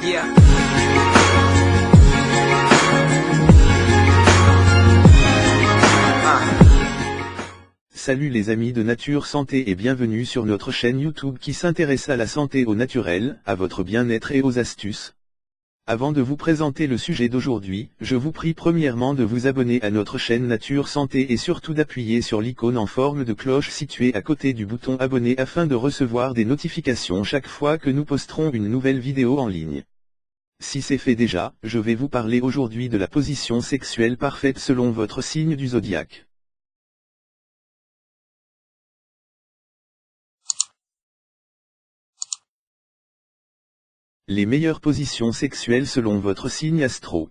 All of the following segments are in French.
Yeah. Salut les amis de Nature Santé et bienvenue sur notre chaîne YouTube qui s'intéresse à la santé au naturel, à votre bien-être et aux astuces. Avant de vous présenter le sujet d'aujourd'hui, je vous prie premièrement de vous abonner à notre chaîne Nature Santé et surtout d'appuyer sur l'icône en forme de cloche située à côté du bouton abonner afin de recevoir des notifications chaque fois que nous posterons une nouvelle vidéo en ligne. Si c'est fait déjà, je vais vous parler aujourd'hui de la position sexuelle parfaite selon votre signe du zodiaque. Les meilleures positions sexuelles selon votre signe astro.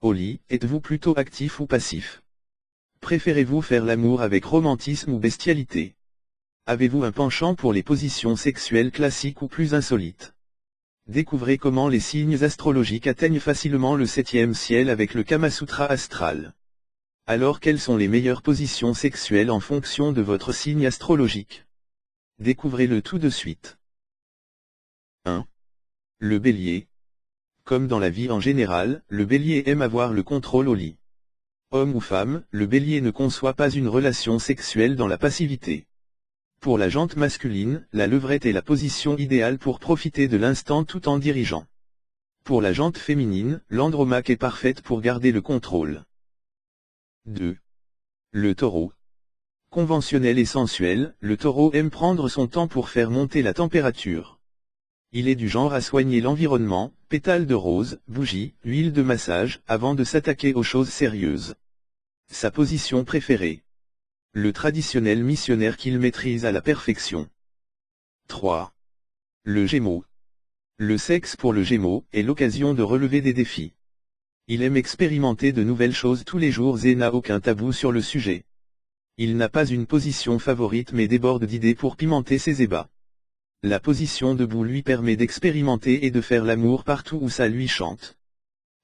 Au lit, êtes-vous plutôt actif ou passif? Préférez-vous faire l'amour avec romantisme ou bestialité? Avez-vous un penchant pour les positions sexuelles classiques ou plus insolites? Découvrez comment les signes astrologiques atteignent facilement le 7e ciel avec le Kama Sutra astral. Alors quelles sont les meilleures positions sexuelles en fonction de votre signe astrologique? Découvrez-le tout de suite. 1. Le Bélier. Comme dans la vie en général, le Bélier aime avoir le contrôle au lit. Homme ou femme, le Bélier ne conçoit pas une relation sexuelle dans la passivité. Pour la jante masculine, la levrette est la position idéale pour profiter de l'instant tout en dirigeant. Pour la jante féminine, l'andromaque est parfaite pour garder le contrôle. 2. Le Taureau. Conventionnel et sensuel, le Taureau aime prendre son temps pour faire monter la température. Il est du genre à soigner l'environnement, pétales de rose, bougies, huile de massage, avant de s'attaquer aux choses sérieuses. Sa position préférée. Le traditionnel missionnaire qu'il maîtrise à la perfection. 3. Le Gémeaux. Le sexe pour le Gémeaux est l'occasion de relever des défis. Il aime expérimenter de nouvelles choses tous les jours et n'a aucun tabou sur le sujet. Il n'a pas une position favorite mais déborde d'idées pour pimenter ses ébats. La position debout lui permet d'expérimenter et de faire l'amour partout où ça lui chante.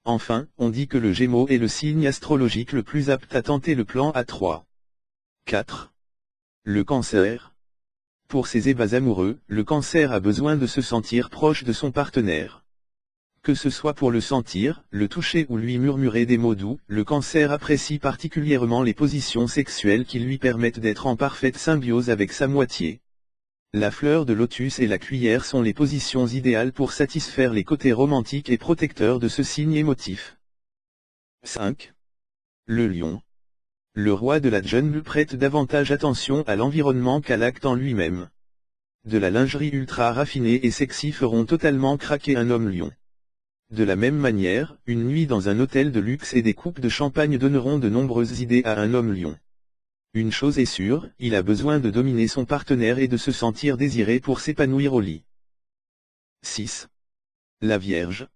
Enfin, on dit que le Gémeaux est le signe astrologique le plus apte à tenter le plan à 3. 4. Le Cancer. Pour ses ébats amoureux, le Cancer a besoin de se sentir proche de son partenaire. Que ce soit pour le sentir, le toucher ou lui murmurer des mots doux, le Cancer apprécie particulièrement les positions sexuelles qui lui permettent d'être en parfaite symbiose avec sa moitié. La fleur de lotus et la cuillère sont les positions idéales pour satisfaire les côtés romantiques et protecteurs de ce signe émotif. 5. Le Lion. Le roi de la jungle prête davantage attention à l'environnement qu'à l'acte en lui-même. De la lingerie ultra raffinée et sexy feront totalement craquer un homme lion. De la même manière, une nuit dans un hôtel de luxe et des coupes de champagne donneront de nombreuses idées à un homme lion. Une chose est sûre, il a besoin de dominer son partenaire et de se sentir désiré pour s'épanouir au lit. 6. La Vierge.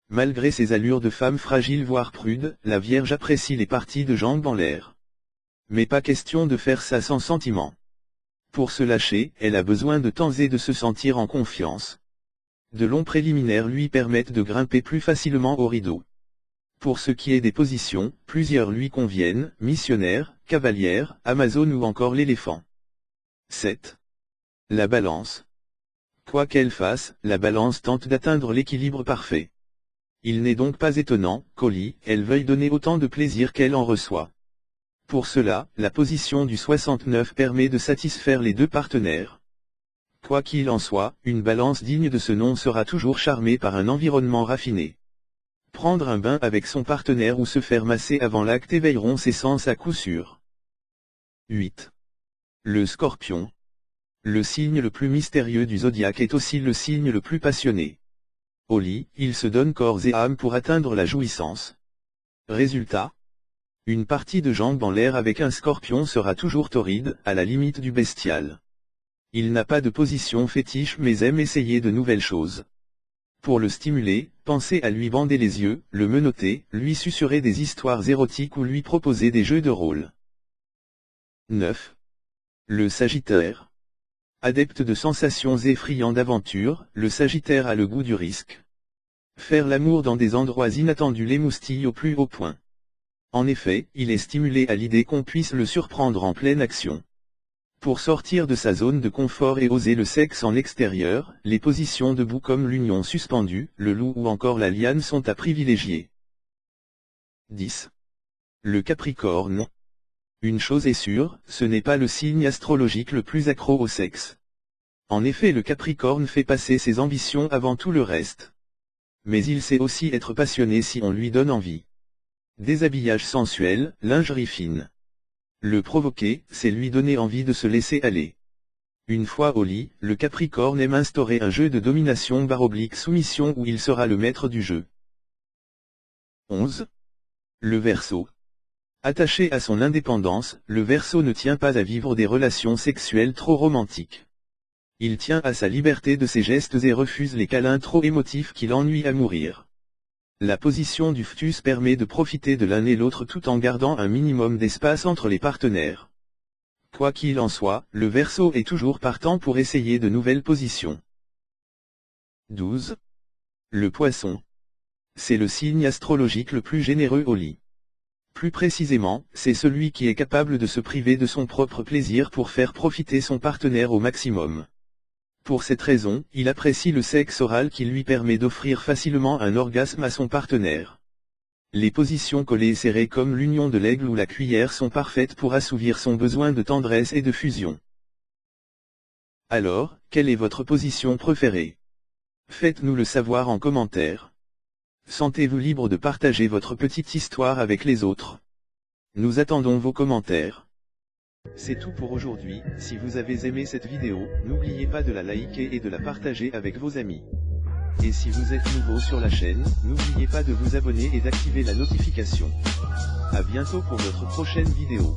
Malgré ses allures de femme fragile voire prude, la Vierge apprécie les parties de jambes en l'air. Mais pas question de faire ça sans sentiment. Pour se lâcher, elle a besoin de temps et de se sentir en confiance. De longs préliminaires lui permettent de grimper plus facilement au rideau. Pour ce qui est des positions, plusieurs lui conviennent, missionnaire, cavalière, amazone ou encore l'éléphant. 7. La Balance. Quoi qu'elle fasse, la Balance tente d'atteindre l'équilibre parfait. Il n'est donc pas étonnant qu'au lit, elle veuille donner autant de plaisir qu'elle en reçoit. Pour cela, la position du 69 permet de satisfaire les deux partenaires. Quoi qu'il en soit, une Balance digne de ce nom sera toujours charmée par un environnement raffiné. Prendre un bain avec son partenaire ou se faire masser avant l'acte éveilleront ses sens à coup sûr. 8. Le Scorpion. Le signe le plus mystérieux du zodiaque est aussi le signe le plus passionné. Au lit, il se donne corps et âme pour atteindre la jouissance. Résultat. Une partie de jambes en l'air avec un scorpion sera toujours torride, à la limite du bestial. Il n'a pas de position fétiche mais aime essayer de nouvelles choses. Pour le stimuler, pensez à lui bander les yeux, le menotter, lui susurrer des histoires érotiques ou lui proposer des jeux de rôle. 9. Le Sagittaire. Adepte de sensations et friand d'aventure, le Sagittaire a le goût du risque. Faire l'amour dans des endroits inattendus l'émoustille au plus haut point. En effet, il est stimulé à l'idée qu'on puisse le surprendre en pleine action. Pour sortir de sa zone de confort et oser le sexe en extérieur, les positions debout comme l'union suspendue, le loup ou encore la liane sont à privilégier. 10. Le Capricorne. Une chose est sûre, ce n'est pas le signe astrologique le plus accro au sexe. En effet, le Capricorne fait passer ses ambitions avant tout le reste. Mais il sait aussi être passionné si on lui donne envie. Déshabillage sensuel, lingerie fine. Le provoquer, c'est lui donner envie de se laisser aller. Une fois au lit, le Capricorne aime instaurer un jeu de domination/soumission où il sera le maître du jeu. 11. Le Verseau. Attaché à son indépendance, le Verseau ne tient pas à vivre des relations sexuelles trop romantiques. Il tient à sa liberté de ses gestes et refuse les câlins trop émotifs qui l'ennuient à mourir. La position du fœtus permet de profiter de l'un et l'autre tout en gardant un minimum d'espace entre les partenaires. Quoi qu'il en soit, le Verseau est toujours partant pour essayer de nouvelles positions. 12. Le Poisson. C'est le signe astrologique le plus généreux au lit. Plus précisément, c'est celui qui est capable de se priver de son propre plaisir pour faire profiter son partenaire au maximum. Pour cette raison, il apprécie le sexe oral qui lui permet d'offrir facilement un orgasme à son partenaire. Les positions collées et serrées comme l'union de l'aigle ou la cuillère sont parfaites pour assouvir son besoin de tendresse et de fusion. Alors, quelle est votre position préférée? Faites-nous le savoir en commentaire. Sentez-vous libre de partager votre petite histoire avec les autres. Nous attendons vos commentaires. C'est tout pour aujourd'hui. Si vous avez aimé cette vidéo, n'oubliez pas de la liker et de la partager avec vos amis. Et si vous êtes nouveau sur la chaîne, n'oubliez pas de vous abonner et d'activer la notification. À bientôt pour notre prochaine vidéo.